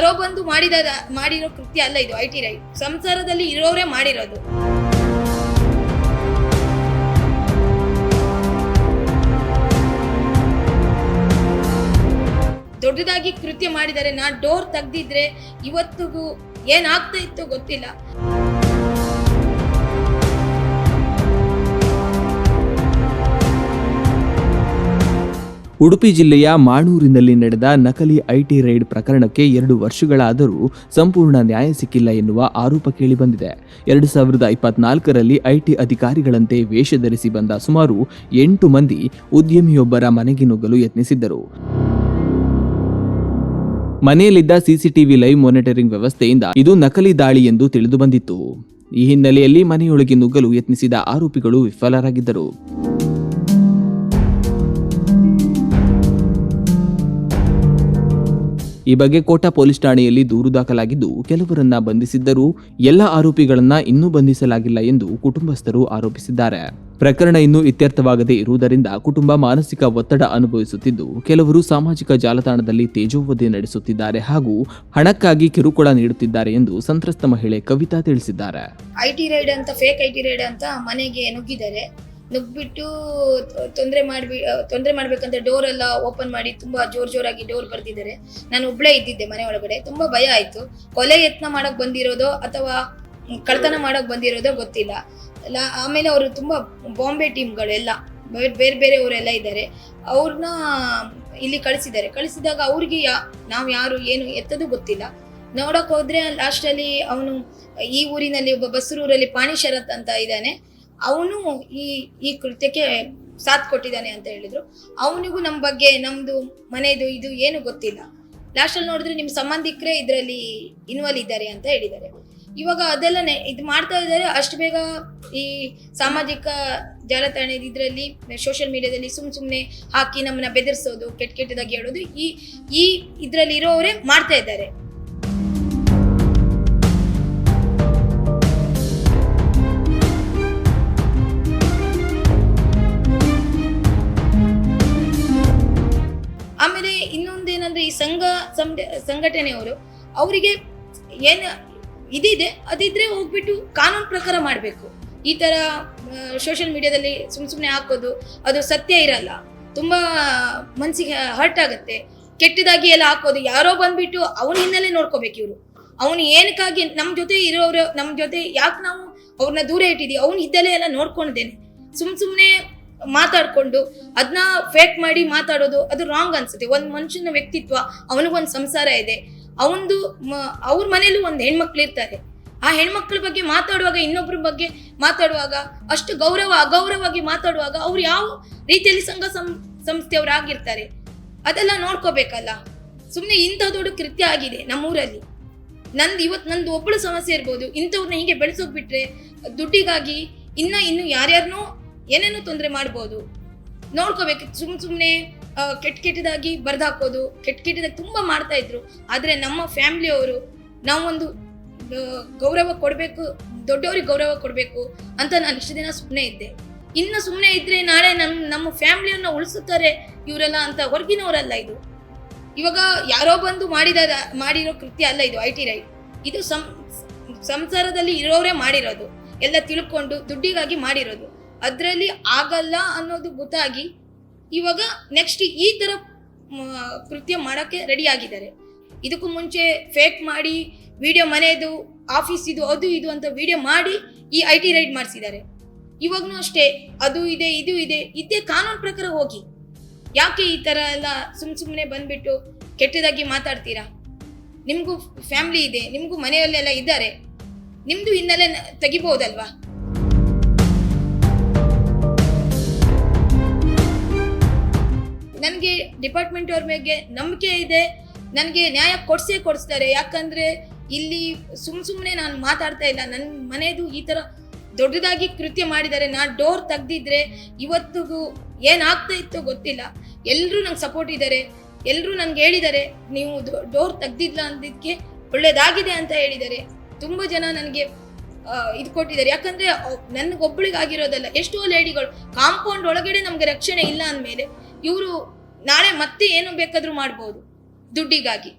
ಯಾರೋ ಬಂದು ಮಾಡಿರೋ ಕೃತ್ಯ ಅಲ್ಲ ಇದು. IT ರೈಡ್ ಸಂಸಾರದಲ್ಲಿ ಇರೋರೇ ಮಾಡಿರೋದು. ದೊಡ್ಡದಾಗಿ ಕೃತ್ಯ ಮಾಡಿದರೆ ನಾ ಡೋರ್ ತೆಗ್ದಿದ್ರೆ ಇವತ್ತಿಗೂ ಏನಾಗ್ತಾ ಇತ್ತು ಗೊತ್ತಿಲ್ಲ. ಉಡುಪಿ ಜಿಲ್ಲೆಯ ಮಾಣೂರಿನಲ್ಲಿ ನಡೆದ ನಕಲಿ IT ರೈಡ್ ಪ್ರಕರಣಕ್ಕೆ 2 ವರ್ಷಗಳಾದರೂ ಸಂಪೂರ್ಣ ನ್ಯಾಯ ಸಿಕ್ಕಿಲ್ಲ ಎನ್ನುವ ಆರೋಪ ಕೇಳಿಬಂದಿದೆ. 2024ರಲ್ಲಿ IT ಅಧಿಕಾರಿಗಳಂತೆ ವೇಷ ಧರಿಸಿ ಬಂದ ಸುಮಾರು 8 ಮಂದಿ ಉದ್ಯಮಿಯೊಬ್ಬರ ಮನೆಗೆ ನುಗ್ಗಲು ಯತ್ನಿಸಿದ್ದರು. ಮನೆಯಲ್ಲಿದ್ದ CCTV ಲೈವ್ ಮಾನಿಟರಿಂಗ್ ವ್ಯವಸ್ಥೆಯಿಂದ ಇದು ನಕಲಿ ದಾಳಿ ಎಂದು ತಿಳಿದುಬಂದಿತ್ತು. ಈ ಹಿನ್ನೆಲೆಯಲ್ಲಿ ಮನೆಯೊಳಗೆ ನುಗ್ಗಲು ಯತ್ನಿಸಿದ ಆರೋಪಿಗಳು ವಿಫಲರಾಗಿದ್ದರು. ಈ ಬಗ್ಗೆ ಕೋಟ ಪೊಲೀಸ್ ಠಾಣೆಯಲ್ಲಿ ದೂರು ದಾಖಲಾಗಿದ್ದು ಕೆಲವರನ್ನ ಬಂಧಿಸಿದ್ದರೂ ಎಲ್ಲ ಆರೋಪಿಗಳನ್ನ ಇನ್ನೂ ಬಂಧಿಸಲಾಗಿಲ್ಲ ಎಂದು ಕುಟುಂಬಸ್ಥರು ಆರೋಪಿಸಿದ್ದಾರೆ. ಪ್ರಕರಣ ಇನ್ನೂ ಇತ್ಯರ್ಥವಾಗದೇ ಇರುವುದರಿಂದ ಕುಟುಂಬ ಮಾನಸಿಕ ಒತ್ತಡ ಅನುಭವಿಸುತ್ತಿದ್ದು ಕೆಲವರು ಸಾಮಾಜಿಕ ಜಾಲತಾಣದಲ್ಲಿ ತೇಜೋವಧೆ ನಡೆಸುತ್ತಿದ್ದಾರೆ ಹಾಗೂ ಹಣಕ್ಕಾಗಿ ಕಿರುಕುಳ ನೀಡುತ್ತಿದ್ದಾರೆ ಎಂದು ಸಂತ್ರಸ್ತ ಮಹಿಳೆ ಕವಿತಾ ತಿಳಿಸಿದ್ದಾರೆ. IT ರೈಡ್ ಅಂತ ಫೇಕ್ IT ರೈಡ್ ಅಂತ ಮನೆಗೆ ನುಗ್ಗಿದ್ದಾರೆ. ನುಗ್ಬಿಟ್ಟು ತೊಂದರೆ ಮಾಡ್ಬೇಕಂತ ಡೋರ್ ಎಲ್ಲ ಓಪನ್ ಮಾಡಿ ತುಂಬಾ ಜೋರಾಗಿ ಡೋರ್ ಬರ್ತಿದ್ದಾರೆ. ನಾನು ಒಬ್ಳೇ ಇದ್ದಿದ್ದೆ ಮನೆ ಒಳಗಡೆ. ತುಂಬಾ ಭಯ ಆಯ್ತು. ಕೊಲೆ ಯತ್ನ ಮಾಡಕ್ ಬಂದಿರೋದೋ ಅಥವಾ ಕಳ್ತನ ಮಾಡಕ್ ಬಂದಿರೋದೋ ಗೊತ್ತಿಲ್ಲ. ಆಮೇಲೆ ಅವರು ತುಂಬಾ ಬಾಂಬೆ ಟೀಮ್ಗಳೆಲ್ಲ ಬೇರೆ ಅವರೆಲ್ಲ ಇದ್ದಾರೆ. ಅವ್ರನ್ನ ಇಲ್ಲಿ ಕಳಿಸಿದಾಗ ಅವ್ರಿಗೆ ನಾವು ಯಾರು ಏನು ಎತ್ತದು ಗೊತ್ತಿಲ್ಲ. ನೋಡಕ್ ಹೋದ್ರೆ ಲಾಸ್ಟ್ ಅಲ್ಲಿ ಅವನು ಈ ಊರಿನಲ್ಲಿ ಒಬ್ಬ ಬಸ್ರೂರಲ್ಲಿ ಪಾಣಿ ಶರತ್ ಅಂತ ಇದ್ದಾನೆ. ಅವನು ಈ ಕೃತ್ಯಕ್ಕೆ ಸಾಥ್ ಕೊಟ್ಟಿದ್ದಾನೆ ಅಂತ ಹೇಳಿದ್ರು. ಅವನಿಗೂ ನಮ್ಮ ಬಗ್ಗೆ ನಮ್ದು ಮನೆದು ಇದು ಏನು ಗೊತ್ತಿಲ್ಲ. ಲಾಸ್ಟಲ್ಲಿ ನೋಡಿದ್ರೆ ನಿಮ್ಮ ಸಂಬಂಧಿಕರೇ ಇದರಲ್ಲಿ ಇನ್ವಾಲ್ವ್ ಇದ್ದಾರೆ ಅಂತ ಹೇಳಿದ್ದಾರೆ. ಇವಾಗ ಅದೆಲ್ಲ ಇದು ಮಾಡ್ತಾ ಇದ್ದಾರೆ. ಅಷ್ಟು ಬೇಗ ಈ ಸಾಮಾಜಿಕ ಜಾಲತಾಣ ಇದರಲ್ಲಿ ಸೋಷಿಯಲ್ ಮೀಡಿಯಾದಲ್ಲಿ ಸುಮ್ಮನೆ ಹಾಕಿ ನಮ್ಮನ್ನ ಬೆದರಿಸೋದು, ಕೆಟ್ಟದಾಗಿ ಹೇಳೋದು ಈ ಇದರಲ್ಲಿ ಇರೋವರೇ ಮಾಡ್ತಾ ಇದ್ದಾರೆ. ಆಮೇಲೆ ಇನ್ನೊಂದೇನಂದ್ರೆ ಈ ಸಂಘಟನೆಯವರು ಅವರಿಗೆ ಏನು ಇದಿದೆ ಅದಿದ್ರೆ ಹೋಗ್ಬಿಟ್ಟು ಕಾನೂನು ಪ್ರಕಾರ ಮಾಡಬೇಕು. ಈ ತರ ಸೋಷಿಯಲ್ ಮೀಡಿಯಾದಲ್ಲಿ ಸುಮ್ಮನೆ ಹಾಕೋದು ಅದು ಸತ್ಯ ಇರಲ್ಲ. ತುಂಬಾ ಮನಸ್ಸಿಗೆ ಹರ್ಟ್ ಆಗುತ್ತೆ. ಕೆಟ್ಟದಾಗಿ ಎಲ್ಲ ಹಾಕೋದು. ಯಾರೋ ಬಂದ್ಬಿಟ್ಟು ಅವನ ಹಿನ್ನೆಲೆ ನೋಡ್ಕೋಬೇಕು. ಇವರು ಅವನು ಏನಕ್ಕಾಗಿ ನಮ್ಮ ಜೊತೆ ಇರೋರು, ನಮ್ಮ ಜೊತೆ ಯಾಕೆ ನಾವು ಅವ್ರನ್ನ ದೂರ ಇಟ್ಟಿದ್ದೀವಿ, ಅವನ ಹಿನ್ನೆಲೆ ಎಲ್ಲ ನೋಡ್ಕೊಂಡಿದ್ದೇನೆ. ಸುಮ್ಮನೆ ಮಾತಾಡ್ಕೊಂಡು ಅದನ್ನ ಫೇಕ್ ಮಾಡಿ ಮಾತಾಡೋದು ಅದು ರಾಂಗ್ ಅನ್ಸುತ್ತೆ. ಒಂದ್ ಮನುಷ್ಯನ ವ್ಯಕ್ತಿತ್ವ, ಅವನಿಗೊಂದು ಸಂಸಾರ ಇದೆ. ಅವ್ರ ಮನೇಲೂ ಒಂದು ಹೆಣ್ಮಕ್ಳು ಇರ್ತಾರೆ. ಆ ಹೆಣ್ಮಕ್ಳ ಬಗ್ಗೆ ಮಾತಾಡುವಾಗ, ಇನ್ನೊಬ್ರ ಬಗ್ಗೆ ಮಾತಾಡುವಾಗ, ಅಷ್ಟು ಅಗೌರವವಾಗಿ ಮಾತಾಡುವಾಗ ಅವ್ರು ಯಾವ ರೀತಿಯಲ್ಲಿ ಸಂಘ ಸಂಸ್ಥೆಯವರಾಗಿರ್ತಾರೆ ಅದೆಲ್ಲ ನೋಡ್ಕೋಬೇಕಲ್ಲ. ಸುಮ್ಮನೆ ಇಂಥ ದೊಡ್ಡ ಕೃತ್ಯ ಆಗಿದೆ ನಮ್ಮೂರಲ್ಲಿ. ನಂದು ಒಬ್ಬಳು ಸಮಸ್ಯೆ ಇರ್ಬೋದು. ಇಂಥವ್ರನ್ನ ಹೀಗೆ ಬೆಳೆಸೋಗ್ಬಿಟ್ರೆ ದುಡ್ಡಿಗಾಗಿ ಇನ್ನು ಯಾರ್ಯಾರನೋ ಏನೇನೋ ತೊಂದರೆ ಮಾಡ್ಬೋದು. ನೋಡ್ಕೋಬೇಕು. ಸುಮ್ಮನೆ ಕೆಟ್ಟದಾಗಿ ಬರ್ದಾಕೋದು, ಕೆಟ್ಟದಾಗಿ ತುಂಬಾ ಮಾಡ್ತಾ ಇದ್ರು. ಆದ್ರೆ ನಮ್ಮ ಫ್ಯಾಮಿಲಿಯವರು ನಾವೊಂದು ಗೌರವ ಕೊಡಬೇಕು, ದೊಡ್ಡವ್ರಿಗೆ ಗೌರವ ಕೊಡಬೇಕು ಅಂತ ನಾನು ಇಷ್ಟು ದಿನ ಸುಮ್ಮನೆ ಇದ್ದೆ. ಇನ್ನು ಸುಮ್ಮನೆ ಇದ್ರೆ ನಾಳೆ ನಮ್ಮ ಫ್ಯಾಮಿಲಿಯನ್ನ ಉಳಿಸುತ್ತಾರೆ ಇವರೆಲ್ಲ ಅಂತ ಹೊರಗಿನವರಲ್ಲ. ಇದು ಇವಾಗ ಯಾರೋ ಬಂದು ಮಾಡಿರೋ ಕೃತ್ಯ ಅಲ್ಲ ಇದು. IT ರೈಡ್ ಇದು ಸಂಸಾರದಲ್ಲಿ ಇರೋರೇ ಮಾಡಿರೋದು. ಎಲ್ಲ ತಿಳ್ಕೊಂಡು ದುಡ್ಡಿಗಾಗಿ ಮಾಡಿರೋದು. ಅದರಲ್ಲಿ ಆಗಲ್ಲ ಅನ್ನೋದು ಗೊತ್ತಾಗಿ ಇವಾಗ ನೆಕ್ಸ್ಟ್ ಈ ತರ ಕೃತ್ಯ ಮಾಡೋಕ್ಕೆ ರೆಡಿ ಆಗಿದ್ದಾರೆ. ಇದಕ್ಕೂ ಮುಂಚೆ ಫೇಕ್ ಮಾಡಿ ವಿಡಿಯೋ, ಮನೆಯದು ಆಫೀಸ್ ಇದು ಅದು ಇದು ಅಂತ ವಿಡಿಯೋ ಮಾಡಿ ಈ IT ರೈಡ್ ಮಾಡಿಸಿದ್ದಾರೆ. ಇವಾಗ್ನೂ ಅಷ್ಟೇ ಅದು ಇದೆ ಇದು ಇದೆ. ಇದೇ ಕಾನೂನು ಪ್ರಕಾರ ಹೋಗಿ. ಯಾಕೆ ಈ ತರ ಎಲ್ಲ ಸುಮ್ಮನೆ ಬಂದ್ಬಿಟ್ಟು ಕೆಟ್ಟದಾಗಿ ಮಾತಾಡ್ತೀರಾ? ನಿಮ್ಗೂ ಫ್ಯಾಮಿಲಿ ಇದೆ, ನಿಮ್ಗೂ ಮನೆಯಲ್ಲೆಲ್ಲ ಇದ್ದಾರೆ, ನಿಮ್ದು ಹಿನ್ನೆಲೆ ತೆಗಿಬಹುದಲ್ವಾ? ನನಗೆ ಡಿಪಾರ್ಟ್ಮೆಂಟ್ ಅವ್ರ ಮೇಲೆ ನಂಬಿಕೆ ಇದೆ. ನನಗೆ ನ್ಯಾಯ ಕೊಡಿಸ್ತಾರೆ. ಯಾಕಂದ್ರೆ ಇಲ್ಲಿ ಸುಮ್ಮನೆ ನಾನು ಮಾತಾಡ್ತಾ ಇಲ್ಲ. ನನ್ನ ಮನೆಯದು ಈ ತರ ದೊಡ್ಡದಾಗಿ ಕೃತ್ಯ ಮಾಡಿದ್ದಾರೆ. ನಾ ಡೋರ್ ತೆಗ್ದಿದ್ರೆ ಇವತ್ತಿಗೂ ಏನಾಗ್ತಾ ಇತ್ತೋ ಗೊತ್ತಿಲ್ಲ. ಎಲ್ಲರೂ ನಂಗೆ ಸಪೋರ್ಟ್ ಇದ್ದಾರೆ. ಎಲ್ಲರೂ ನನ್ಗೆ ಹೇಳಿದ್ದಾರೆ ನೀವು ಡೋರ್ ತೆಗ್ದಿಲ್ಲ ಅಂದಿದ್ದಕ್ಕೆ ಒಳ್ಳೇದಾಗಿದೆ ಅಂತ ಹೇಳಿದ್ದಾರೆ. ತುಂಬ ಜನ ನನಗೆ ಇದು ಕೊಟ್ಟಿದ್ದಾರೆ. ಯಾಕಂದ್ರೆ ನನಗೊಬ್ಬಳಿಗಾಗಿರೋದಲ್ಲ, ಎಷ್ಟೋ ಲೇಡಿಗಳು ಕಾಂಪೌಂಡ್ ಒಳಗಡೆ ನಮ್ಗೆ ರಕ್ಷಣೆ ಇಲ್ಲ ಅಂದಮೇಲೆ ಇವರು ನಾಳೆ ಮತ್ತೆ ಏನು ಬೇಕಾದ್ರೂ ಮಾಡ್ಬೋದು ದುಡ್ಡಿಗಾಗಿ.